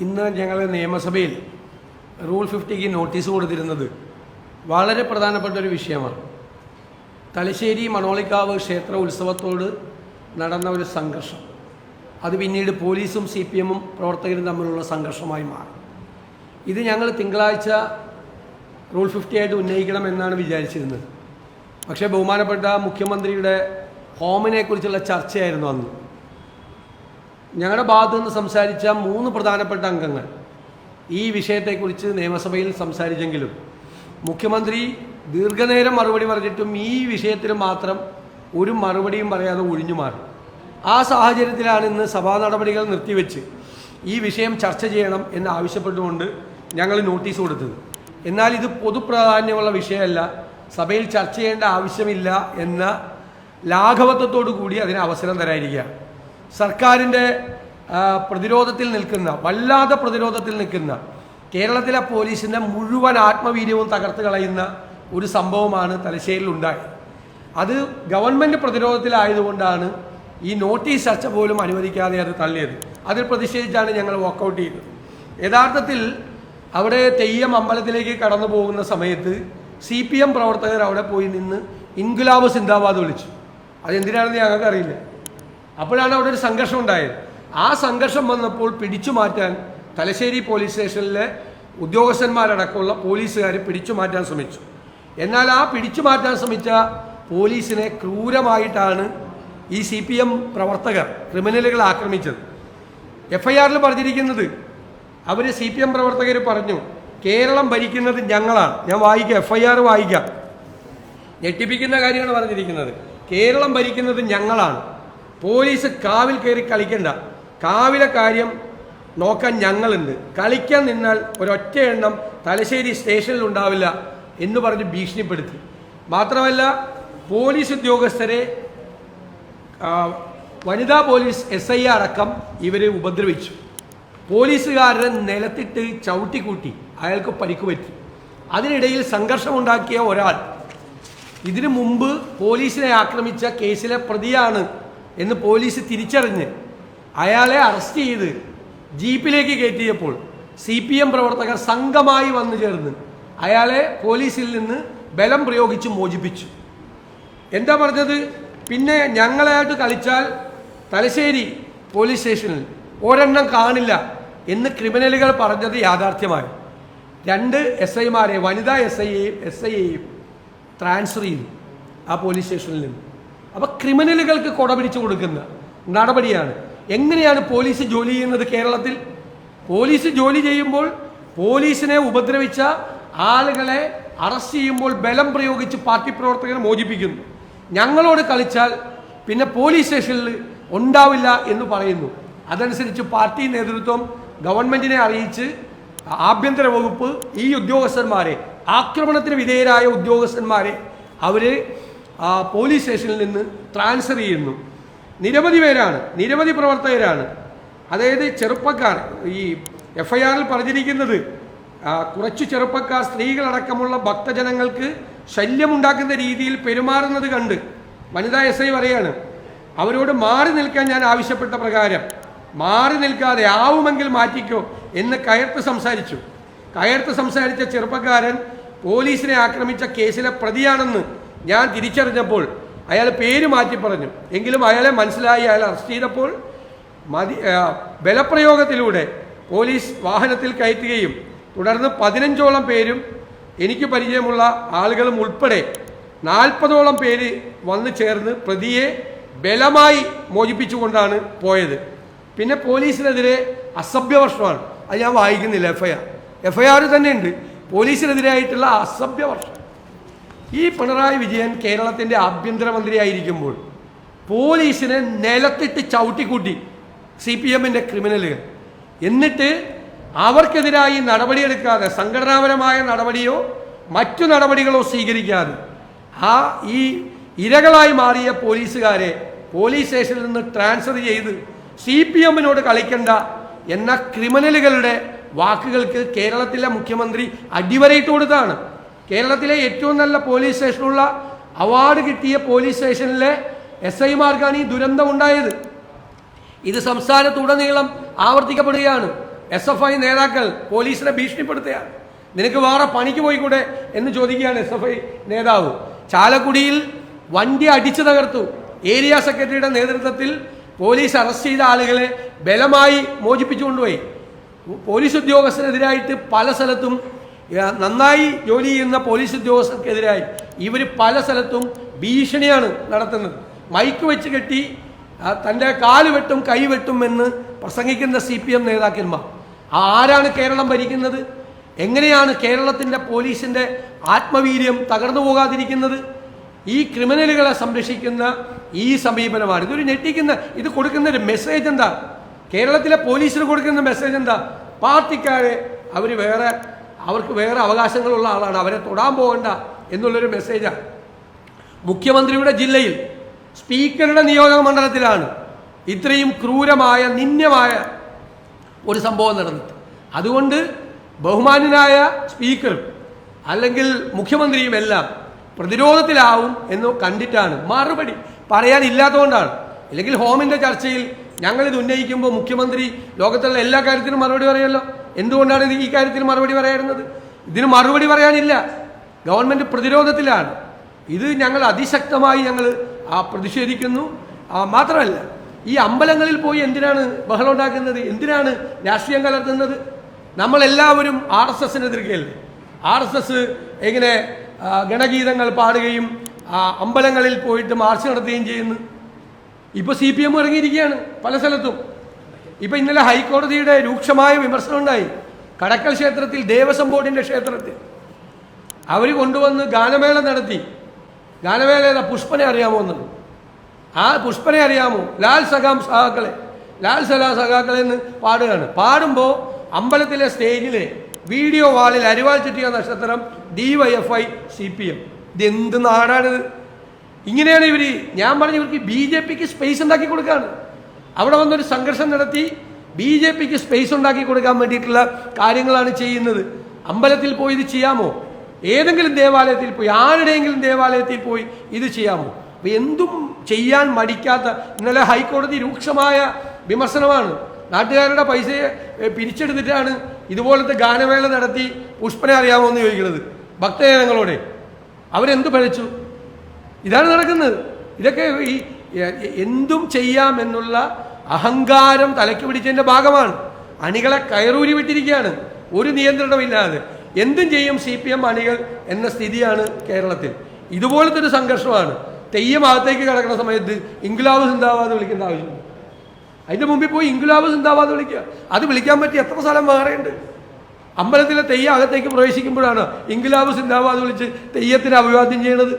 ഇന്ന് ഞങ്ങൾ നിയമസഭയിൽ റൂൾ 50ക്ക് നോട്ടീസ് കൊടുത്തിരുന്നത് വളരെ പ്രധാനപ്പെട്ട ഒരു വിഷയമാണ്. തലശ്ശേരി മണോളിക്കാവ് ക്ഷേത്ര ഉത്സവത്തോട് നടന്ന ഒരു സംഘർഷം, അത് പിന്നീട് പോലീസും CPM പ്രവർത്തകരും തമ്മിലുള്ള സംഘർഷമായി മാറി. ഇത് ഞങ്ങൾ തിങ്കളാഴ്ച റൂൾ 50 ആയിട്ട് ഉന്നയിക്കണമെന്നാണ് വിചാരിച്ചിരുന്നത്. പക്ഷേ ബഹുമാനപ്പെട്ട മുഖ്യമന്ത്രിയുടെ ഹോമിനെക്കുറിച്ചുള്ള ചർച്ചയായിരുന്നു അന്ന്. ഞങ്ങളുടെ ഭാഗത്തു നിന്ന് സംസാരിച്ച 3 പ്രധാനപ്പെട്ട അംഗങ്ങൾ ഈ വിഷയത്തെക്കുറിച്ച് നിയമസഭയിൽ സംസാരിച്ചെങ്കിലും മുഖ്യമന്ത്രി ദീർഘനേരം മറുപടി പറഞ്ഞിട്ടും ഈ വിഷയത്തിൽ മാത്രം ഒരു മറുപടിയും പറയാതെ ഒഴിഞ്ഞു മാറി. ആ സാഹചര്യത്തിലാണ് ഇന്ന് സഭാ നടപടികൾ നിർത്തിവെച്ച് ഈ വിഷയം ചർച്ച ചെയ്യണം എന്ന് ആവശ്യപ്പെട്ടുകൊണ്ട് ഞങ്ങൾ നോട്ടീസ് കൊടുത്തത്. എന്നാൽ ഇത് പൊതുപ്രാധാന്യമുള്ള വിഷയമല്ല, സഭയിൽ ചർച്ച ചെയ്യേണ്ട ആവശ്യമില്ല എന്ന ലാഘവത്വത്തോടു കൂടി അതിന് അവസരം തരാതിരിക്കുകയാണ്. സർക്കാരിൻ്റെ പ്രതിരോധത്തിൽ നിൽക്കുന്ന, വല്ലാതെ പ്രതിരോധത്തിൽ നിൽക്കുന്ന കേരളത്തിലെ പോലീസിൻ്റെ മുഴുവൻ ആത്മവീര്യവും തകർത്ത് കളയുന്ന ഒരു സംഭവമാണ് തലശ്ശേരിയിൽ ഉണ്ടായത്. അത് ഗവൺമെൻറ് പ്രതിരോധത്തിലായതുകൊണ്ടാണ് ഈ നോട്ടീസ് ചർച്ച പോലും അനുവദിക്കാതെ അത് തള്ളിയത്. അതിൽ പ്രതിഷേധിച്ചാണ് ഞങ്ങൾ വാക്കൗട്ട് ചെയ്തത്. യഥാർത്ഥത്തിൽ അവിടെ തെയ്യം അമ്പലത്തിലേക്ക് കടന്നു പോകുന്ന സമയത്ത് CPM പ്രവർത്തകർ അവിടെ പോയി നിന്ന് ഇൻകുലാബ് സിന്ദാബാദ് വിളിച്ചു. അതെന്തിനാണെന്ന് ഞങ്ങൾക്ക് അറിയില്ല. അപ്പോഴാണ് അവിടെ ഒരു സംഘർഷം ഉണ്ടായത്. ആ സംഘർഷം വന്നപ്പോൾ പിടിച്ചു മാറ്റാൻ തലശ്ശേരി പോലീസ് സ്റ്റേഷനിലെ ഉദ്യോഗസ്ഥന്മാരടക്കമുള്ള പോലീസുകാർ പിടിച്ചു മാറ്റാൻ ശ്രമിച്ചു. എന്നാൽ ആ പിടിച്ചു മാറ്റാൻ ശ്രമിച്ച പോലീസിനെ ക്രൂരമായിട്ടാണ് ഈ CPM പ്രവർത്തകർ, ക്രിമിനലുകൾ ആക്രമിച്ചത്. FIRൽ പറഞ്ഞിരിക്കുന്നത്, അവർ CPM പ്രവർത്തകർ പറഞ്ഞു, കേരളം ഭരിക്കുന്നത് ഞങ്ങളാണ്. ഞാൻ വായിക്കാം, FIR വായിക്കാം. ഞെട്ടിപ്പിക്കുന്ന കാര്യമാണ് പറഞ്ഞിരിക്കുന്നത്. കേരളം ഭരിക്കുന്നത് ഞങ്ങളാണ്, പോലീസ് കാവിൽ കയറി കളിക്കണ്ട, കാവിലെ കാര്യം നോക്കാൻ ഞങ്ങളുണ്ട്, കളിക്കാൻ നിന്നാൽ ഒരൊറ്റ എണ്ണം തലശ്ശേരി സ്റ്റേഷനിൽ ഉണ്ടാവില്ല എന്ന് പറഞ്ഞ് ഭീഷണിപ്പെടുത്തി. മാത്രമല്ല പോലീസ് ഉദ്യോഗസ്ഥരെ, വനിതാ പോലീസ് SI അടക്കം ഇവരെ ഉപദ്രവിച്ചു. പോലീസുകാരനെ നിലത്തിട്ട് ചവിട്ടിക്കൂട്ടി, അയാൾക്ക് പരിക്ക് പറ്റി. അതിനിടയിൽ സംഘർഷമുണ്ടാക്കിയ ഒരാൾ ഇതിനു മുമ്പ് പോലീസിനെ ആക്രമിച്ച കേസിലെ പ്രതിയാണ് എന്ന് പോലീസ് തിരിച്ചറിഞ്ഞ് അയാളെ അറസ്റ്റ് ചെയ്ത് ജീപ്പിലേക്ക് കയറ്റിയപ്പോൾ CPM പ്രവർത്തകർ സംഘമായി വന്നു ചേർന്ന് അയാളെ പോലീസിൽ നിന്ന് ബലം പ്രയോഗിച്ച് മോചിപ്പിച്ചു. എന്താ പറഞ്ഞത്? പിന്നെ ഞങ്ങളായിട്ട് കളിച്ചാൽ തലശ്ശേരി പോലീസ് സ്റ്റേഷനിൽ ഒരെണ്ണം കാണില്ല എന്ന് ക്രിമിനലുകൾ പറഞ്ഞത് യാഥാർത്ഥ്യമായി. 2 SIമാരെ, വനിതാ SIയെയും ട്രാൻസ്ഫർ ചെയ്തു ആ പോലീസ് സ്റ്റേഷനിൽ നിന്ന്. അപ്പോൾ ക്രിമിനലുകൾക്ക് കൊട പിടിച്ചു കൊടുക്കുന്ന നടപടിയാണ്. എങ്ങനെയാണ് പോലീസ് ജോലി ചെയ്യുന്നത് കേരളത്തിൽ? പോലീസ് ജോലി ചെയ്യുമ്പോൾ പോലീസിനെ ഉപദ്രവിച്ച ആളുകളെ അറസ്റ്റ് ചെയ്യുമ്പോൾ ബലം പ്രയോഗിച്ച് പാർട്ടി പ്രവർത്തകരെ മോചിപ്പിക്കുന്നു. ഞങ്ങളോട് കളിച്ചാൽ പിന്നെ പോലീസ് സ്റ്റേഷനിൽ ഉണ്ടാവില്ല എന്ന് പറയുന്നു. അതനുസരിച്ച് പാർട്ടി നേതൃത്വം ഗവൺമെൻറ്റിനെ അറിയിച്ച് ആഭ്യന്തര വകുപ്പ് ഈ ഉദ്യോഗസ്ഥന്മാരെ, ആക്രമണത്തിന് വിധേയരായ ഉദ്യോഗസ്ഥന്മാരെ അവർ പോലീസ് സ്റ്റേഷനിൽ നിന്ന് ട്രാൻസ്ഫർ ചെയ്യുന്നു. നിരവധി പേരാണ്, നിരവധി പ്രവർത്തകരാണ്. അതായത് ചെറുപ്പക്കാർ, ഈ FIRൽ പറഞ്ഞിരിക്കുന്നത് കുറച്ച് ചെറുപ്പക്കാർ, സ്ത്രീകളടക്കമുള്ള ഭക്തജനങ്ങൾക്ക് ശല്യമുണ്ടാക്കുന്ന രീതിയിൽ പെരുമാറുന്നത് കണ്ട് വനിതാ SI പറയാണ്, അവരോട് മാറി നിൽക്കാൻ ഞാൻ ആവശ്യപ്പെട്ട പ്രകാരം മാറി നിൽക്കാതെ ആവുമെങ്കിൽ മാറ്റിക്കോ എന്ന് കയർത്ത് സംസാരിച്ചു. കയർത്ത് സംസാരിച്ച ചെറുപ്പക്കാരൻ പോലീസിനെ ആക്രമിച്ച കേസിലെ പ്രതിയാണെന്ന് ഞാൻ തിരിച്ചറിഞ്ഞപ്പോൾ അയാൾ പേര് മാറ്റി പറഞ്ഞു. എങ്കിലും അയാളെ മനസ്സിലായി. അയാൾ അറസ്റ്റ് ചെയ്തപ്പോൾ ബലപ്രയോഗത്തിലൂടെ പോലീസ് വാഹനത്തിൽ കയറ്റുകയും തുടർന്ന് 15ഓളം പേരും എനിക്ക് പരിചയമുള്ള ആളുകളും ഉൾപ്പെടെ 40ഓളം പേര് വന്നു ചേർന്ന് പ്രതിയെ ബലമായി മോചിപ്പിച്ചുകൊണ്ടാണ് പോയത്. പിന്നെ പോലീസിനെതിരെ അസഭ്യവർഷമാണ്. അത് ഞാൻ വായിക്കുന്നില്ല. FIR തന്നെ ഉണ്ട് പോലീസിനെതിരായിട്ടുള്ള അസഭ്യവർഷം. ഈ പിണറായി വിജയൻ കേരളത്തിൻ്റെ ആഭ്യന്തരമന്ത്രിയായിരിക്കുമ്പോൾ പോലീസിനെ നിലത്തിട്ട് ചവിട്ടിക്കൂട്ടി CPMൻ്റെ ക്രിമിനലുകൾ. എന്നിട്ട് അവർക്കെതിരായി നടപടിയെടുക്കാതെ, സംഘടനാപരമായ നടപടിയോ മറ്റു നടപടികളോ സ്വീകരിക്കാതെ ഈ ഇരകളായി മാറിയ പോലീസുകാരെ പോലീസ് സ്റ്റേഷനിൽ നിന്ന് ട്രാൻസ്ഫർ ചെയ്ത് CPMനോട് കളിക്കണ്ട എന്ന ക്രിമിനലുകളുടെ വാക്കുകൾക്ക് കേരളത്തിലെ മുഖ്യമന്ത്രി അടിവരയിട്ട് കൊടുത്താണ്. കേരളത്തിലെ ഏറ്റവും നല്ല പോലീസ് സ്റ്റേഷനുള്ള അവാർഡ് കിട്ടിയ പോലീസ് സ്റ്റേഷനിലെ SIമാർക്കാണ് ഈ ദുരന്തം ഉണ്ടായത്. ഇത് സംസ്ഥാനത്തുടനീളം ആവർത്തിക്കപ്പെടുകയാണ്. SFI നേതാക്കൾ പോലീസിനെ ഭീഷണിപ്പെടുത്തുകയാണ്. നിനക്ക് വേറെ പണിക്ക് പോയിക്കൂടെ എന്ന് ചോദിക്കുകയാണ് SFI നേതാവ്. ചാലക്കുടിയിൽ വണ്ടി അടിച്ചു തകർത്തു. ഏരിയ സെക്രട്ടറിയുടെ നേതൃത്വത്തിൽ പോലീസ് അറസ്റ്റ് ചെയ്ത ആളുകളെ ബലമായി മോചിപ്പിച്ചുകൊണ്ടുപോയി. പോലീസ് ഉദ്യോഗസ്ഥരെതിരായിട്ട് പല സ്ഥലത്തും നന്നായി ജോലി ചെയ്യുന്ന പോലീസ് ഉദ്യോഗസ്ഥർക്കെതിരായി ഇവർ പല സ്ഥലത്തും ഭീഷണിയാണ് നടത്തുന്നത്. മൈക്ക് വെച്ച് കെട്ടി തൻ്റെ കാല് വെട്ടും കൈ വെട്ടും എന്ന് പ്രസംഗിക്കുന്ന CPM നേതാക്കന്മാർ. ആരാണ് കേരളം ഭരിക്കുന്നത്? എങ്ങനെയാണ് കേരളത്തിൻ്റെ പോലീസിൻ്റെ ആത്മവീര്യം തകർന്നു പോകാതിരിക്കുന്നത്? ഈ ക്രിമിനലുകളെ സംരക്ഷിക്കുന്ന ഈ സമീപനമാണ്. ഇതൊരു ഞെട്ടിക്കുന്ന, ഇത് കൊടുക്കുന്ന ഒരു മെസ്സേജ് എന്താ? കേരളത്തിലെ പോലീസിന് കൊടുക്കുന്ന മെസ്സേജ് എന്താ? പാർട്ടിക്കാരെ അവർക്ക് വേറെ അവകാശങ്ങളുള്ള ആളാണ്, അവരെ തൊടാൻ പോകണ്ട എന്നുള്ളൊരു മെസ്സേജാണ്. മുഖ്യമന്ത്രിയുടെ ജില്ലയിൽ സ്പീക്കറുടെ നിയോജക മണ്ഡലത്തിലാണ് ഇത്രയും ക്രൂരമായ നിന്ദ്യമായ ഒരു സംഭവം നടന്നത്. അതുകൊണ്ട് ബഹുമാന്യനായ സ്പീക്കർ അല്ലെങ്കിൽ മുഖ്യമന്ത്രിയും എല്ലാം പ്രതിരോധത്തിലാവും എന്ന് കണ്ടിട്ടാണ് മറുപടി പറയാനില്ലാത്തതുകൊണ്ടാണ്. അല്ലെങ്കിൽ ഹോമിൻ്റെ ചർച്ചയിൽ ഞങ്ങളിത് ഉന്നയിക്കുമ്പോൾ മുഖ്യമന്ത്രി ലോകത്തുള്ള എല്ലാ കാര്യത്തിനും മറുപടി പറയുമല്ലോ. എന്തുകൊണ്ടാണ് ഇത് ഈ കാര്യത്തിൽ മറുപടി പറയാറുന്നത്? ഇതിന് മറുപടി പറയാനില്ല. ഗവൺമെൻറ് പ്രതിരോധത്തിലാണ്. ഇത് ഞങ്ങൾ അതിശക്തമായി പ്രതിഷേധിക്കുന്നു. മാത്രമല്ല, ഈ അമ്പലങ്ങളിൽ പോയി എന്തിനാണ് ബഹളം ഉണ്ടാക്കുന്നത്? എന്തിനാണ് രാഷ്ട്രീയം കലർത്തുന്നത്? നമ്മളെല്ലാവരും RSSന് എതിർക്കുകയല്ലേ? RSS എങ്ങനെ ഗണഗീതങ്ങൾ പാടുകയും അമ്പലങ്ങളിൽ പോയിട്ട് മാർച്ച് നടത്തുകയും ചെയ്യുന്നു. ഇപ്പോൾ CPM ഇറങ്ങിയിരിക്കുകയാണ് പല സ്ഥലത്തും. ഇപ്പം ഇന്നലെ ഹൈക്കോടതിയുടെ രൂക്ഷമായ വിമർശനം ഉണ്ടായി. കടക്കൽ ക്ഷേത്രത്തിൽ, ദേവസ്വം ബോർഡിൻ്റെ ക്ഷേത്രത്തിൽ അവർ കൊണ്ടുവന്ന് ഗാനമേള നടത്തി. ഗാനമേള ഏതാ? പുഷ്പനെ അറിയാമോ എന്നത്. ആ പുഷ്പനെ അറിയാമോ? ലാൽ സലാം സഖാക്കളെ എന്ന് പാടുകയാണ്. പാടുമ്പോൾ അമ്പലത്തിലെ സ്റ്റേജിലെ വീഡിയോ വാളിൽ അരിവാൾ ചുറ്റിയ നക്ഷത്രം DYFI CPM. ഇതെന്ത് നാടാണിത്? ഇങ്ങനെയാണ് ഇവർ. ഞാൻ പറഞ്ഞു, ഇവർക്ക് BJPക്ക് സ്പേസ് ഉണ്ടാക്കി കൊടുക്കുകയാണ്. അവിടെ വന്നൊരു സംഘർഷം നടത്തി BJPക്ക് സ്പേസ് ഉണ്ടാക്കി കൊടുക്കാൻ വേണ്ടിയിട്ടുള്ള കാര്യങ്ങളാണ് ചെയ്യുന്നത്. അമ്പലത്തിൽ പോയി ഇത് ചെയ്യാമോ? ഏതെങ്കിലും ദേവാലയത്തിൽ പോയി, ആരുടെയെങ്കിലും ദേവാലയത്തിൽ പോയി ഇത് ചെയ്യാമോ? അപ്പം എന്തും ചെയ്യാൻ മടിക്കാത്ത, ഇന്നലെ ഹൈക്കോടതി രൂക്ഷമായ വിമർശനമാണ്. നാട്ടുകാരുടെ പൈസയെ പിരിച്ചെടുത്തിട്ടാണ് ഇതുപോലത്തെ ഗാനമേള നടത്തി പുഷ്പനെ അറിയാമോ എന്ന് ചോദിക്കുന്നത് ഭക്തജനങ്ങളോടെ. അവരെന്ത് പഴിച്ചു? ഇതാണ് നടക്കുന്നത്. ഇതൊക്കെ ഈ എന്തും ചെയ്യാം എന്നുള്ള അഹങ്കാരം തലയ്ക്ക് പിടിച്ചതിൻ്റെ ഭാഗമാണ്. അണികളെ കയറൂരി വിട്ടിരിക്കുകയാണ്, ഒരു നിയന്ത്രണമില്ലാതെ. എന്തും ചെയ്യും CPM അണികൾ എന്ന സ്ഥിതിയാണ് കേരളത്തിൽ. ഇതുപോലത്തെ ഒരു സംഘർഷമാണ്. തെയ്യം അകത്തേക്ക് കിടക്കുന്ന സമയത്ത് ഇൻക്ലാബ് സിന്ദാബാദ് വിളിക്കേണ്ട ആവശ്യമില്ല. അതിൻ്റെ മുമ്പിൽ പോയി ഇൻക്ലാബ് സിന്ദാബാദ് വിളിക്കുക. അത് വിളിക്കാൻ പറ്റി എത്ര സ്ഥലം വേറെയുണ്ട്? അമ്പലത്തിലെ തെയ്യം അകത്തേക്ക് പ്രവേശിക്കുമ്പോഴാണ് ഇൻക്ലാബ് സിന്ദാബാദ് വിളിച്ച് തെയ്യത്തിന് അഭിവാദ്യം ചെയ്യണത്.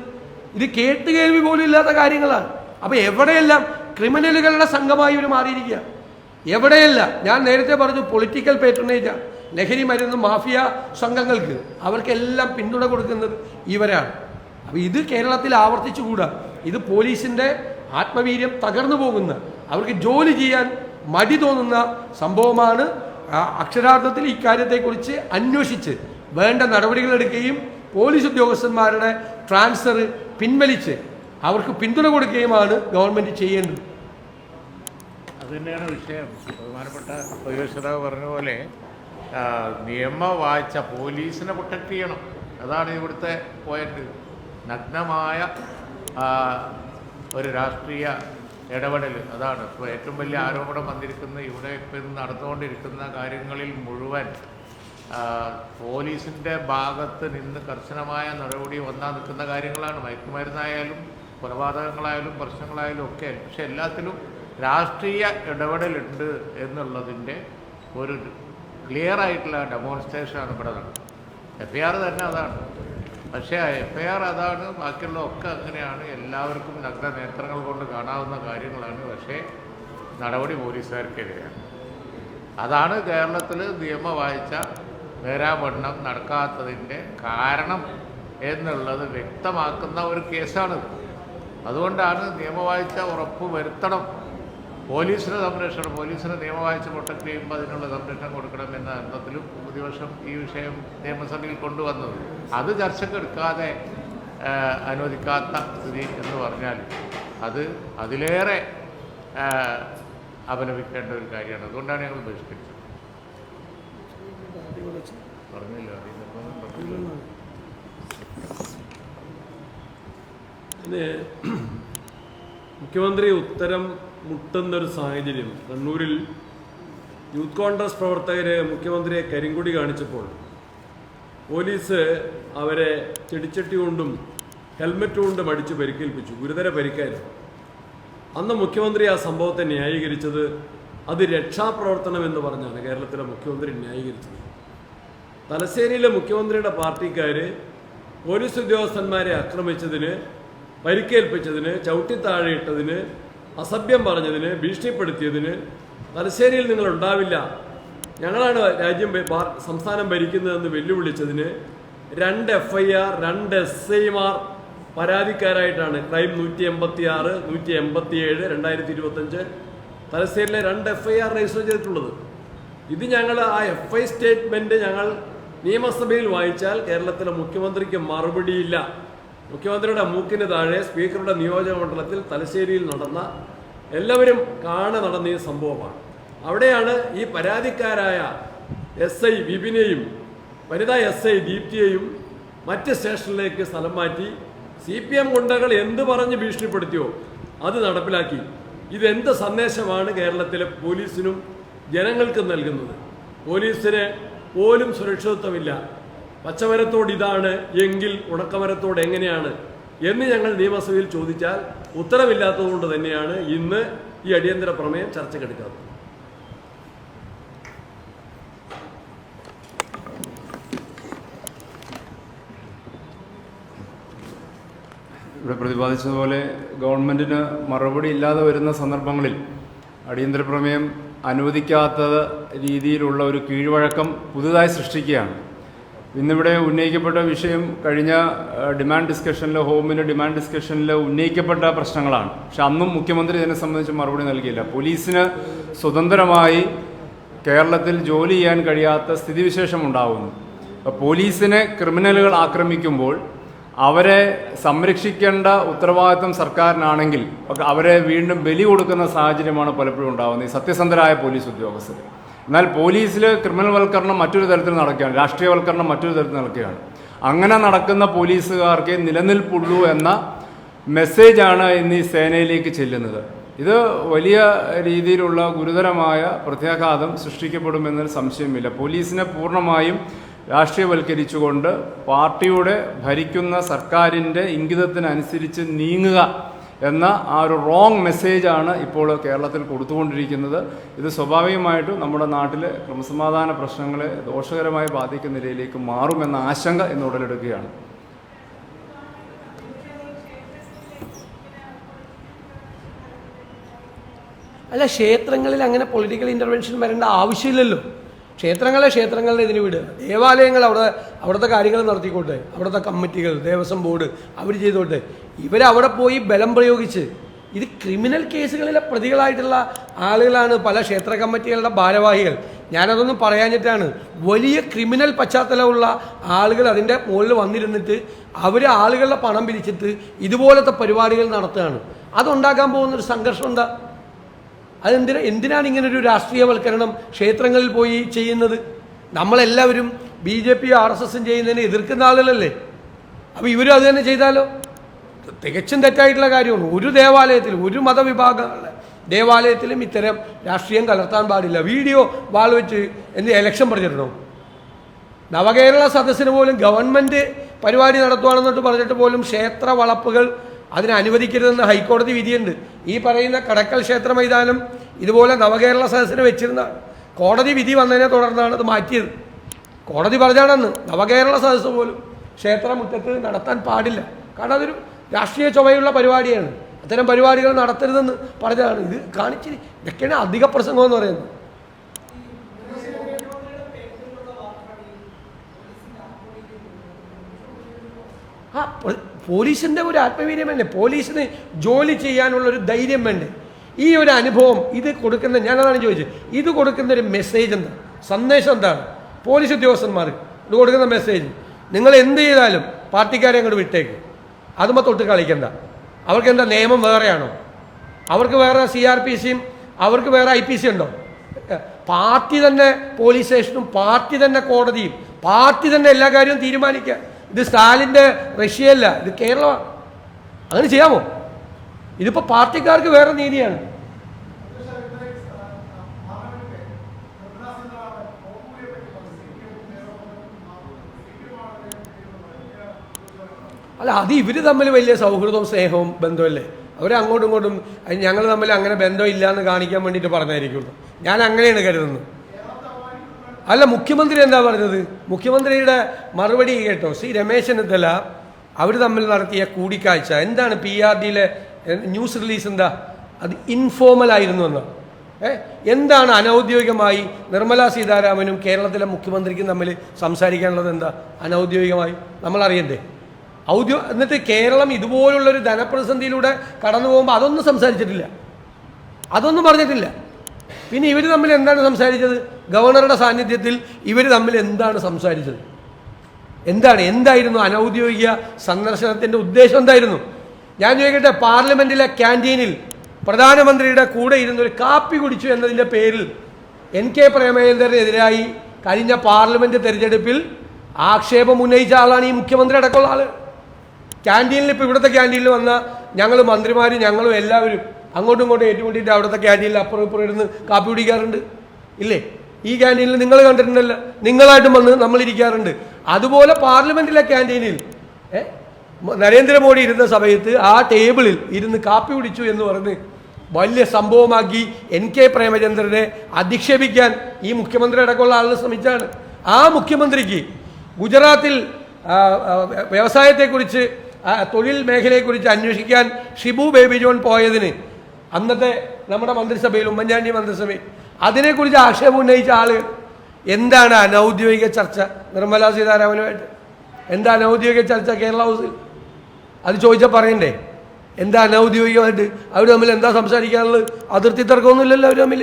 ഇത് കേട്ടുകേൾവി പോലും ഇല്ലാത്ത കാര്യങ്ങളാണ്. അപ്പോൾ എവിടെയെല്ലാം ക്രിമിനലുകളുടെ സംഘമായി ഇവർ മാറിയിരിക്കുക. എവിടെയല്ല, ഞാൻ നേരത്തെ പറഞ്ഞു, പൊളിറ്റിക്കൽ പേട്രണേജാണ്. ലഹരി മരുന്ന് മാഫിയ സംഘങ്ങൾക്ക് അവർക്കെല്ലാം പിന്തുണ കൊടുക്കുന്നത് ഇവരാണ്. അപ്പോൾ ഇത് കേരളത്തിൽ ആവർത്തിച്ചുകൂടാ. ഇത് പോലീസിൻ്റെ ആത്മവീര്യം തകർന്നു പോകുന്ന, അവർക്ക് ജോലി ചെയ്യാൻ മടി തോന്നുന്ന സംഭവമാണ്. അക്ഷരാർത്ഥത്തിൽ ഇക്കാര്യത്തെക്കുറിച്ച് അന്വേഷിച്ച് വേണ്ട നടപടികൾ എടുക്കുകയും പോലീസ് ഉദ്യോഗസ്ഥന്മാരുടെ ട്രാൻസ്ഫർ പിൻവലിച്ച് അവർക്ക് പിന്തുണ കൊടുക്കുകയുമാണ് ഗവൺമെൻറ് ചെയ്യേണ്ടത്. അത് തന്നെയാണ് വിഷയം. ബഹുമാനപ്പെട്ട പ്രതിപക്ഷതാവ് പറഞ്ഞ പോലെ നിയമവാഴ്ച പോലീസിനെ പ്രൊട്ടക്ട് ചെയ്യണം. അതാണ് ഇവിടുത്തെ പോയിന്റ്. നഗ്നമായ ഒരു രാഷ്ട്രീയ ഇടപെടൽ അതാണ് ഇപ്പോൾ ഏറ്റവും വലിയ ആരോപണം വന്നിരിക്കുന്നത്. ഇവിടെ ഇപ്പം നടന്നുകൊണ്ടിരിക്കുന്ന കാര്യങ്ങളിൽ മുഴുവൻ പോലീസിൻ്റെ ഭാഗത്ത് നിന്ന് കർശനമായ നടപടി വന്നാൽ നിൽക്കുന്ന കാര്യങ്ങളാണ്. മയക്കുമരുന്നായാലും കൊലപാതകങ്ങളായാലും പ്രശ്നങ്ങളായാലും ഒക്കെ. പക്ഷെ എല്ലാത്തിലും രാഷ്ട്രീയ ഇടപെടലുണ്ട് എന്നുള്ളതിൻ്റെ ഒരു ക്ലിയർ ആയിട്ടുള്ള ഡെമോൺസ്ട്രേഷനാണ് ഇവിടെ നടക്കുന്നത്. FIR തന്നെ അതാണ്. പക്ഷേ FIR അതാണ്, ബാക്കിയുള്ളതൊക്കെ അങ്ങനെയാണ്. എല്ലാവർക്കും നഗ്ന നേത്രങ്ങൾ കൊണ്ട് കാണാവുന്ന കാര്യങ്ങളാണ്. പക്ഷേ നടപടി പോലീസുകാർക്കെതിരെയാണ്. അതാണ് കേരളത്തിൽ നിയമവാഴ്ച നേരാവണ്ണം നടക്കാത്തതിൻ്റെ കാരണം എന്നുള്ളത് വ്യക്തമാക്കുന്ന ഒരു കേസാണിത്. അതുകൊണ്ടാണ് നിയമവാഴ്ച ഉറപ്പ് വരുത്തണം. പോലീസിന് സംരക്ഷണം, പോലീസിന് നിയമവാഴ്ച പ്രൊട്ടക്ട് ചെയ്യുമ്പോൾ അതിനുള്ള സംരക്ഷണം കൊടുക്കണമെന്ന അർത്ഥത്തിലും പ്രതിപക്ഷം ഈ വിഷയം നിയമസഭയിൽ കൊണ്ടുവന്നത്. അത് ചർച്ചക്കെടുക്കാതെ അനുവദിക്കാത്ത സ്ഥിതി എന്ന് പറഞ്ഞാൽ അത് അതിലേറെ അപലപിക്കേണ്ട ഒരു കാര്യമാണ്. അതുകൊണ്ടാണ് ഞങ്ങൾ ബഹിഷ്കരിച്ചത്. പറഞ്ഞില്ല അടിയന്തരപ്രമേയം പറഞ്ഞില്ല. പിന്നെ മുഖ്യമന്ത്രി ഉത്തരം മുട്ടുന്നൊരു സാഹചര്യം. കണ്ണൂരിൽ യൂത്ത് കോൺഗ്രസ് പ്രവർത്തകര് മുഖ്യമന്ത്രിയെ കരിങ്കൊടി കാണിച്ചപ്പോൾ പോലീസ് അവരെ ചെടിച്ചട്ടി കൊണ്ടും ഹെൽമറ്റ് കൊണ്ടും അടിച്ച് പരിക്കേൽപ്പിച്ചു. ഗുരുതര പരിക്കായിരുന്നു. അന്ന് മുഖ്യമന്ത്രി ആ സംഭവത്തെ ന്യായീകരിച്ചത് അത് രക്ഷാപ്രവർത്തനം എന്ന് പറഞ്ഞാണ് കേരളത്തിലെ മുഖ്യമന്ത്രി ന്യായീകരിച്ചത്. തലശ്ശേരിയിലെ മുഖ്യമന്ത്രിയുടെ പാർട്ടിക്കാര് പോലീസ് ഉദ്യോഗസ്ഥന്മാരെ ആക്രമിച്ചതിന്, പരിക്കേൽപ്പിച്ചതിന്, ചവിട്ടിത്താഴെയിട്ടതിന്, അസഭ്യം പറഞ്ഞതിന്, ഭീഷണിപ്പെടുത്തിയതിന് തലശ്ശേരിയിൽ നിങ്ങൾ ഉണ്ടാവില്ല, ഞങ്ങളാണ് സംസ്ഥാനം ഭരിക്കുന്നതെന്ന് വെല്ലുവിളിച്ചതിന് 2 FIR 2 SIമാർ പരാതിക്കാരായിട്ടാണ് ക്രൈം 186, 187, 2025 തലശ്ശേരിയിലെ 2 FIR രജിസ്റ്റർ ചെയ്തിട്ടുള്ളത്. ഇത് ഞങ്ങൾ ആ FI സ്റ്റേറ്റ്മെന്റ് ഞങ്ങൾ നിയമസഭയിൽ വായിച്ചാൽ കേരളത്തിലെ മുഖ്യമന്ത്രിക്ക് മറുപടിയില്ല. മുഖ്യമന്ത്രിയുടെ മൂക്കിന് താഴെ സ്പീക്കറുടെ നിയോജക മണ്ഡലത്തിൽ തലശ്ശേരിയിൽ നടന്ന എല്ലാവരും നടന്ന ഈ സംഭവമാണ്. അവിടെയാണ് ഈ പരാതിക്കാരായ SI വിപിനെയും വനിതാ SI ദീപ്തിയെയും മറ്റ് സ്റ്റേഷനിലേക്ക് സ്ഥലം മാറ്റി CPM ഗുണ്ടകൾ എന്ത് പറഞ്ഞ് ഭീഷണിപ്പെടുത്തിയോ അത് നടപ്പിലാക്കി. ഇതെന്ത് സന്ദേശമാണ് കേരളത്തിലെ പോലീസിനും ജനങ്ങൾക്കും നൽകുന്നത്? പോലീസിന് പോലും സുരക്ഷിതത്വമില്ല. പച്ചമരത്തോട് ഇതാണ് എങ്കിൽ ഉണക്കമരത്തോട് എങ്ങനെയാണ് എന്ന് ഞങ്ങൾ നിയമസഭയിൽ ചോദിച്ചാൽ ഉത്തരവില്ലാത്തതുകൊണ്ട് തന്നെയാണ് ഇന്ന് ഈ അടിയന്തര പ്രമേയം ചർച്ചയ്ക്കെടുക്കാത്തത്. ഇവിടെ പ്രതിപാദിച്ചതുപോലെ ഗവൺമെൻറ്റിന് മറുപടി ഇല്ലാതെ വരുന്ന സന്ദർഭങ്ങളിൽ അടിയന്തര പ്രമേയം അനുവദിക്കാത്ത രീതിയിലുള്ള ഒരു കീഴ്വഴക്കം പുതുതായി സൃഷ്ടിക്കുകയാണ്. ഇന്നിവിടെ ഉന്നയിക്കപ്പെട്ട വിഷയം കഴിഞ്ഞ ഡിമാൻഡ് ഡിസ്കഷനിൽ, ഹോമിൻ്റെ ഡിമാൻഡ് ഡിസ്കഷനിൽ ഉന്നയിക്കപ്പെട്ട പ്രശ്നങ്ങളാണ്. പക്ഷെ അന്നും മുഖ്യമന്ത്രി ഇതിനെ സംബന്ധിച്ച് മറുപടി നൽകിയില്ല. പോലീസിന് സ്വതന്ത്രമായി കേരളത്തിൽ ജോലി ചെയ്യാൻ കഴിയാത്ത സ്ഥിതിവിശേഷം ഉണ്ടാകുന്നു. പോലീസിനെ ക്രിമിനലുകൾ ആക്രമിക്കുമ്പോൾ അവരെ സംരക്ഷിക്കേണ്ട ഉത്തരവാദിത്വം സർക്കാരിനാണെങ്കിൽ അവരെ വീണ്ടും ബലി കൊടുക്കുന്ന സാഹചര്യമാണ് പലപ്പോഴും ഉണ്ടാകുന്നത് ഈ സത്യസന്ധരായ പോലീസ് ഉദ്യോഗസ്ഥർ. എന്നാൽ പോലീസിൽ ക്രിമിനൽ വൽക്കരണം മറ്റൊരു തരത്തിൽ നടക്കുകയാണ്, രാഷ്ട്രീയവൽക്കരണം മറ്റൊരു തരത്തിൽ നടക്കുകയാണ്. അങ്ങനെ നടക്കുന്ന പോലീസുകാർക്ക് നിലനിൽപ്പുള്ളൂ എന്ന മെസ്സേജാണ് ഇന്ന് ഈ സേനയിലേക്ക് ചെല്ലുന്നത്. ഇത് വലിയ രീതിയിലുള്ള ഗുരുതരമായ പ്രത്യാഘാതം സൃഷ്ടിക്കപ്പെടുമെന്നൊരു സംശയമില്ല. പോലീസിനെ പൂർണ്ണമായും രാഷ്ട്രീയവൽക്കരിച്ചുകൊണ്ട് പാർട്ടിയുടെ ഭരിക്കുന്ന സർക്കാരിൻ്റെ ഇംഗിതത്തിനനുസരിച്ച് നീങ്ങുക എന്ന ആ ഒരു റോങ് മെസ്സേജാണ് ഇപ്പോൾ കേരളത്തിൽ കൊടുത്തുകൊണ്ടിരിക്കുന്നത്. ഇത് സ്വാഭാവികമായിട്ടും നമ്മുടെ നാട്ടിലെ ക്രമസമാധാന പ്രശ്നങ്ങളെ ദോഷകരമായി ബാധിക്കുന്ന നിലയിലേക്ക് മാറുമെന്ന ആശങ്ക ഇന്ന് ഉടലെടുക്കുകയാണ്. അല്ല, ക്ഷേത്രങ്ങളിൽ അങ്ങനെ പൊളിറ്റിക്കൽ ഇൻ്റർവെൻഷൻ വരേണ്ട ആവശ്യമില്ലല്ലോ. ക്ഷേത്രങ്ങളുടെ ഇതിന് വിടുക. ദേവാലയങ്ങൾ അവിടുത്തെ കാര്യങ്ങൾ നടത്തിക്കോട്ടെ, അവിടുത്തെ കമ്മിറ്റികൾ, ദേവസ്വം ബോർഡ് അവർ ചെയ്തോട്ടെ. ഇവരവിടെ പോയി ബലം പ്രയോഗിച്ച് ഇത് ക്രിമിനൽ കേസുകളിലെ പ്രതികളായിട്ടുള്ള ആളുകളാണ് പല ക്ഷേത്ര കമ്മിറ്റികളുടെ ഭാരവാഹികൾ. ഞാനതൊന്നും പറയാഞ്ഞിട്ടാണ്. വലിയ ക്രിമിനൽ പശ്ചാത്തലമുള്ള ആളുകൾ അതിൻ്റെ മുകളിൽ വന്നിരുന്നിട്ട് അവർ ആളുകളുടെ പണം പിരിച്ചിട്ട് ഇതുപോലത്തെ പരിപാടികൾ നടത്തുകയാണ്. അതുണ്ടാക്കാൻ പോകുന്നൊരു സംഘർഷം എന്താ? എന്തിനാണ് ഇങ്ങനൊരു രാഷ്ട്രീയവൽക്കരണം ക്ഷേത്രങ്ങളിൽ പോയി ചെയ്യുന്നത്? നമ്മളെല്ലാവരും BJP RSS ചെയ്യുന്നതിനെ എതിർക്കുന്ന ആളുകളല്ലേ. അപ്പോൾ ഇവരും അത് തന്നെ ചെയ്താലോ? തികച്ചും തെറ്റായിട്ടുള്ള കാര്യമാണ്. ഒരു ദേവാലയത്തിലും ഒരു മതവിഭാഗങ്ങളുടെ ദേവാലയത്തിലും ഇത്തരം രാഷ്ട്രീയം കലർത്താൻ പാടില്ല. വീഡിയോ വാൾ വെച്ച് എലക്ഷൻ പറഞ്ഞിട്ടുണ്ടോ? നവകേരള സദസ്സിന് പോലും ഗവൺമെൻറ് പരിപാടി നടത്തുകയാണെന്നിട്ട് പറഞ്ഞിട്ട് പോലും ക്ഷേത്ര വളപ്പുകൾ അതിനെ അനുവദിക്കരുതെന്ന് ഹൈക്കോടതി വിധിയുണ്ട്. ഈ പറയുന്ന കടക്കൽ ക്ഷേത്ര മൈതാനം ഇതുപോലെ നവകേരള സദസ്സിന് വെച്ചിരുന്ന കോടതി വിധി വന്നതിനെ തുടർന്നാണ് അത് മാറ്റിയത്. കോടതി പറഞ്ഞാണെന്ന് നവകേരള സദസ്സ് പോലും ക്ഷേത്രമുറ്റത്ത് നടത്താൻ പാടില്ല, കാരണം അതൊരു രാഷ്ട്രീയ ചുവയുള്ള പരിപാടിയാണ്, അത്തരം പരിപാടികൾ നടത്തരുതെന്ന് പറഞ്ഞതാണ്. ഇത് കാണിച്ചിരി ഇതൊക്കെയാണ് അധിക പ്രസംഗം എന്ന് പറയുന്നത്. പോലീസിൻ്റെ ഒരു ആത്മവീര്യം വേണ്ടേ? പോലീസിന് ജോലി ചെയ്യാനുള്ളൊരു ധൈര്യം വേണ്ടേ? ഈ ഒരു അനുഭവം ഇത് കൊടുക്കുന്ന, ഞാനതാണ് ചോദിച്ചത്, ഇത് കൊടുക്കുന്ന ഒരു മെസ്സേജ് എന്താ, സന്ദേശം എന്താണ്? പോലീസ് ഉദ്യോഗസ്ഥന്മാർ ഇത് കൊടുക്കുന്ന മെസ്സേജ്, നിങ്ങൾ എന്ത് ചെയ്താലും പാർട്ടിക്കാരെ അങ്ങോട്ട് വിട്ടേക്ക്, അതുമ്പോൾ തൊട്ട് കളിക്കണ്ട. അവർക്ക് എന്താ നിയമം വേറെയാണോ? അവർക്ക് വേറെ CRPCയും അവർക്ക് വേറെ IPC ഉണ്ടോ? പാർട്ടി തന്നെ പോലീസ് സ്റ്റേഷനും പാർട്ടി തന്നെ കോടതിയും പാർട്ടി തന്നെ എല്ലാ കാര്യവും തീരുമാനിക്കുക. ഇത് സ്റ്റാലിൻ്റെ റഷ്യയല്ല, ഇത് കേരളമാണ്. അങ്ങനെ ചെയ്യാമോ? ഇതിപ്പോൾ പാർട്ടിക്കാർക്ക് വേറെ നീതിയാണ്. അല്ല, അത് ഇവർ തമ്മിൽ വലിയ സൗഹൃദവും സ്നേഹവും ബന്ധമല്ലേ? അവരങ്ങോട്ടും ഇങ്ങോട്ടും ഞങ്ങൾ തമ്മിൽ അങ്ങനെ ബന്ധമില്ല എന്ന് കാണിക്കാൻ വേണ്ടിയിട്ട് പറഞ്ഞായിരിക്കുള്ളൂ. ഞാൻ അങ്ങനെയാണ് കരുതുന്നത്. അല്ല, മുഖ്യമന്ത്രി എന്താ പറഞ്ഞത്? മുഖ്യമന്ത്രിയുടെ മറുപടി കേട്ടോ. ശ്രീ രമേശ് ചെന്നിത്തല അവർ തമ്മിൽ നടത്തിയ കൂടിക്കാഴ്ച എന്താണ്? PRDയിലെ ന്യൂസ് റിലീസ് എന്താ? അത് ഇൻഫോർമൽ ആയിരുന്നു എന്ന്. എന്താണ് അനൗദ്യോഗികമായി നിർമ്മലാ സീതാരാമനും കേരളത്തിലെ മുഖ്യമന്ത്രിക്കും തമ്മിൽ സംസാരിക്കാനുള്ളത്? എന്താ അനൗദ്യോഗികമായി നമ്മൾ അറിയണ്ടേ? എന്നിട്ട് കേരളം ഇതുപോലുള്ളൊരു ധനപ്രതിസന്ധിയിലൂടെ കടന്നു പോകുമ്പോൾ അതൊന്നും സംസാരിച്ചിട്ടില്ല, അതൊന്നും പറഞ്ഞിട്ടില്ല. പിന്നെ ഇവർ തമ്മിൽ എന്താണ് സംസാരിച്ചത്? ഗവർണറുടെ സാന്നിധ്യത്തിൽ ഇവർ തമ്മിൽ എന്താണ് സംസാരിച്ചത്? എന്തായിരുന്നു അനൗദ്യോഗിക സന്ദർശനത്തിൻ്റെ ഉദ്ദേശം? എന്തായിരുന്നു? ഞാൻ ചോദിക്കട്ടെ, പാർലമെൻറ്റിലെ ക്യാൻറ്റീനിൽ പ്രധാനമന്ത്രിയുടെ കൂടെ ഇരുന്നൊരു കാപ്പി കുടിച്ചു എന്നതിൻ്റെ പേരിൽ NK പ്രേമചന്ദ്രനെതിരായി കഴിഞ്ഞ പാർലമെൻറ്റ് തെരഞ്ഞെടുപ്പിൽ ആക്ഷേപം ഉന്നയിച്ച ആളാണ് ഈ മുഖ്യമന്ത്രി അടക്കമുള്ള ആൾ. ക്യാൻറ്റീനിൽ ഇപ്പോൾ ഇവിടുത്തെ ക്യാൻറ്റീനിൽ വന്ന ഞങ്ങൾ മന്ത്രിമാരും ഞങ്ങളും എല്ലാവരും അങ്ങോട്ടും ഇങ്ങോട്ടും ഏറ്റുമുട്ടിയിട്ട് അവിടുത്തെ ക്യാൻറ്റീനിൽ അപ്പുറം ഇപ്പുറം ഇരുന്ന് കാപ്പി കുടിക്കാറുണ്ട് ഇല്ലേ? ഈ ക്യാൻറ്റീനിൽ നിങ്ങൾ കണ്ടിട്ടുണ്ടല്ലോ, നിങ്ങളായിട്ടും വന്ന് നമ്മളിരിക്കാറുണ്ട്. അതുപോലെ പാർലമെൻറ്റിലെ ക്യാൻറ്റീനിൽ നരേന്ദ്രമോദി ഇരുന്ന സമയത്ത് ആ ടേബിളിൽ ഇരുന്ന് കാപ്പി കുടിച്ചു എന്ന് പറഞ്ഞ് വലിയ സംഭവമാക്കി NK പ്രേമചന്ദ്രനെ അധിക്ഷേപിക്കാൻ ഈ മുഖ്യമന്ത്രി അടക്കമുള്ള ആളുകൾ ശ്രമിച്ചാണ്. ആ മുഖ്യമന്ത്രിക്ക് ഗുജറാത്തിൽ വ്യവസായത്തെക്കുറിച്ച് തൊഴിൽ മേഖലയെക്കുറിച്ച് അന്വേഷിക്കാൻ ഷിബു ബേബി ജോൺ പോയതിന് അന്നത്തെ നമ്മുടെ മന്ത്രിസഭയിൽ, ഉമ്മൻചാണ്ടി മന്ത്രിസഭയിൽ അതിനെക്കുറിച്ച് ആക്ഷേപം ഉന്നയിച്ച ആളുകൾ. എന്താണ് അനൗദ്യോഗിക ചർച്ച നിർമ്മലാ സീതാരാമനുമായിട്ട്? എന്താ അനൗദ്യോഗിക ചർച്ച കേരള ഹൗസിൽ? അത് ചോദിച്ചാൽ പറയണ്ടേ? എന്താ അനൗദ്യോഗികമായിട്ട് അവർ തമ്മിൽ എന്താ സംസാരിക്കാനുള്ളത്? അതിർത്തി തർക്കമൊന്നുമില്ലല്ലോ അവർ തമ്മിൽ.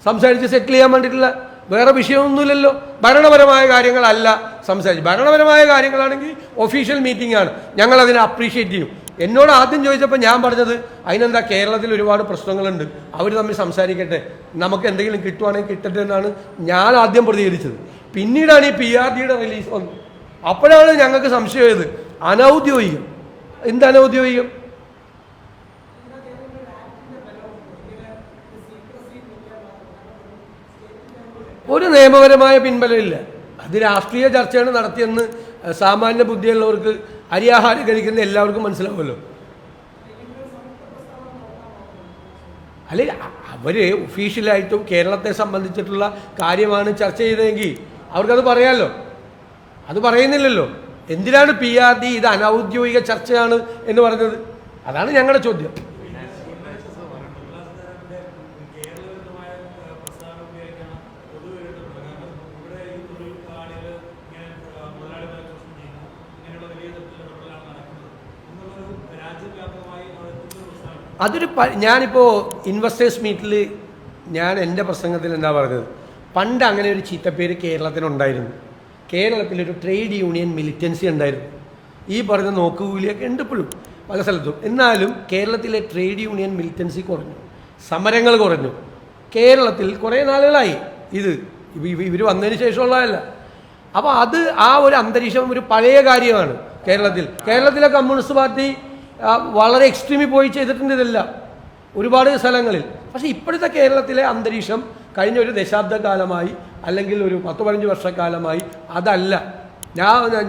സംസാരിച്ച് സെറ്റിൽ ചെയ്യാൻ വേണ്ടിയിട്ടുള്ള വേറെ വിഷയമൊന്നുമില്ലല്ലോ. ഭരണപരമായ കാര്യങ്ങളല്ല സംസാരിച്ച്. ഭരണപരമായ കാര്യങ്ങളാണെങ്കിൽ ഒഫീഷ്യൽ മീറ്റിംഗ് ആണ്, ഞങ്ങളതിനെ അപ്രീഷിയേറ്റ് ചെയ്യും. എന്നോട് ആദ്യം ചോദിച്ചപ്പോൾ ഞാൻ പറഞ്ഞത് അതിനെന്താ, കേരളത്തിൽ ഒരുപാട് പ്രശ്നങ്ങളുണ്ട്, അവർ തമ്മിൽ സംസാരിക്കട്ടെ, നമുക്ക് എന്തെങ്കിലും കിട്ടുവാണെങ്കിൽ കിട്ടട്ടെ എന്നാണ് ഞാൻ ആദ്യം പ്രതികരിച്ചത്. പിന്നീടാണ് ഈ PRDയുടെ റിലീസ് വന്നത്. അപ്പോഴാണ് ഞങ്ങൾക്ക് സംശയമായത് അനൗദ്യോഗികം. എന്ത് അനൗദ്യോഗികം? ഒരു നിയമപരമായ പിൻബലമില്ല. അത് രാഷ്ട്രീയ ചർച്ചയാണ് നടത്തിയെന്ന് സാമാന്യ ബുദ്ധിയുള്ളവർക്ക്, അരിയാഹാരം കഴിക്കുന്ന എല്ലാവർക്കും മനസ്സിലാവുമല്ലോ. അല്ലെ, അവർ ഒഫീഷ്യലായിട്ടും കേരളത്തെ സംബന്ധിച്ചിട്ടുള്ള കാര്യമാണ് ചർച്ച ചെയ്തതെങ്കിൽ അവർക്കത് പറയാമല്ലോ. അത് പറയുന്നില്ലല്ലോ. എന്തിനാണ് PRD ഇത് അനൗദ്യോഗിക ചർച്ചയാണ് എന്ന് പറഞ്ഞത്? അതാണ് ഞങ്ങളുടെ ചോദ്യം. അതൊരു ഞാനിപ്പോൾ ഇൻവെസ്റ്റേഴ്സ് മീറ്റിൽ ഞാൻ എൻ്റെ പ്രസംഗത്തിൽ എന്താ പറഞ്ഞത്, പണ്ട് അങ്ങനെ ഒരു ചീത്തപ്പേര് കേരളത്തിനുണ്ടായിരുന്നു. കേരളത്തിലൊരു ട്രേഡ് യൂണിയൻ മിലിറ്റൻസി ഉണ്ടായിരുന്നു. ഈ പറഞ്ഞ നോക്കുകൂലിയൊക്കെ ഉണ്ട് ഇപ്പോഴും പല സ്ഥലത്തും. എന്നാലും കേരളത്തിലെ ട്രേഡ് യൂണിയൻ മിലിറ്റൻസി കുറഞ്ഞു, സമരങ്ങൾ കുറഞ്ഞു. കേരളത്തിൽ കുറേ നാളുകളായി ഇത് ഇവർ വന്നതിന് ശേഷമുള്ളതല്ല. അപ്പോൾ അത് ആ ഒരു അന്തരീക്ഷം ഒരു പഴയ കാര്യമാണ് കേരളത്തിലെ കമ്മ്യൂണിസ്റ്റ് പാർട്ടി വളരെ എക്സ്ട്രീമിൽ പോയി ചെയ്തിട്ടുണ്ട് ഇതെല്ലാം ഒരുപാട് സ്ഥലങ്ങളിൽ. പക്ഷേ ഇപ്പോഴത്തെ കേരളത്തിലെ അന്തരീക്ഷം കഴിഞ്ഞ ഒരു ദശാബ്ദകാലമായി അല്ലെങ്കിൽ ഒരു 10-15 വർഷക്കാലമായി അതല്ല.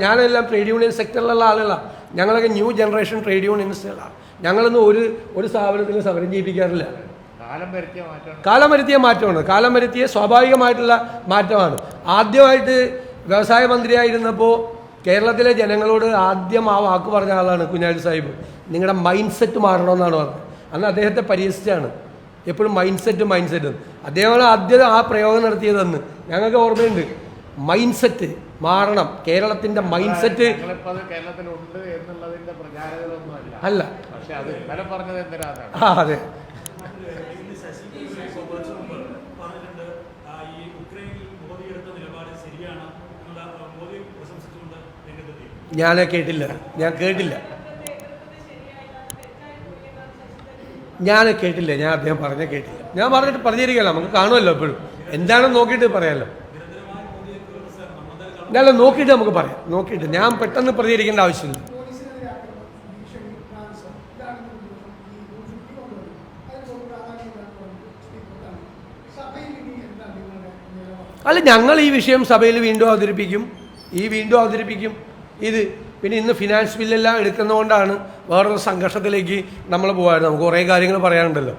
ഞാനെല്ലാം ട്രേഡ് യൂണിയൻ സെക്ടറിലുള്ള ആളുകളാണ്. ഞങ്ങളൊക്കെ ന്യൂ ജനറേഷൻ ട്രേഡ് യൂണിയനിസ്റ്റുകളാണ്. ഞങ്ങളൊന്നും ഒരു സ്ഥാപനത്തിന് സമരം ചെയ്യിപ്പിക്കാറില്ല. കാലം വരുത്തിയ മാറ്റമാണ്, കാലം വരുത്തിയ സ്വാഭാവികമായിട്ടുള്ള മാറ്റമാണ്. ആദ്യമായിട്ട് വ്യവസായ മന്ത്രിയായിരുന്നപ്പോൾ കേരളത്തിലെ ജനങ്ങളോട് ആദ്യം ആ വാക്ക് പറഞ്ഞ ആളാണ് കുഞ്ഞാലി സാഹിബ്. നിങ്ങളുടെ മൈൻഡ് സെറ്റ് മാറണമെന്നാണ് പറഞ്ഞത്. അന്ന് അദ്ദേഹത്തെ പരിഹസിച്ചാണ്, എപ്പോഴും മൈൻഡ് സെറ്റ്. അദ്ദേഹമാണ് ആദ്യം ആ പ്രയോഗം നടത്തിയതെന്ന് ഞങ്ങൾക്ക് ഓർമ്മയുണ്ട്. മൈൻഡ് സെറ്റ് മാറണം, കേരളത്തിൻ്റെ മൈൻഡ് സെറ്റ് അല്ല. അതെ, ഞാൻ കേട്ടില്ല. ഞാൻ അദ്ദേഹം പറഞ്ഞ കേട്ടില്ല. ഞാൻ പറഞ്ഞിട്ട് പ്രതികരിക്കല്ലോ, നമുക്ക് കാണുമല്ലോ എപ്പോഴും എന്താണെന്ന് നോക്കിയിട്ട് പറയാമല്ലോ. ഞാനല്ല നോക്കിയിട്ട് നമുക്ക് പറയാം, നോക്കിയിട്ട് ഞാൻ പെട്ടെന്ന് പ്രതികരിക്കേണ്ട ആവശ്യമില്ല. അല്ല, ഞങ്ങൾ ഈ വിഷയം സഭയിൽ വീണ്ടും അവതരിപ്പിക്കും, ഇത് പിന്നെ ഇന്ന് ഫിനാൻസ് ബില്ലെല്ലാം എടുക്കുന്നതുകൊണ്ടാണ് വേറൊരു സംഘർഷത്തിലേക്ക് നമ്മൾ പോകാറ്. നമുക്ക് കുറേ കാര്യങ്ങൾ പറയാനുണ്ടല്ലോ.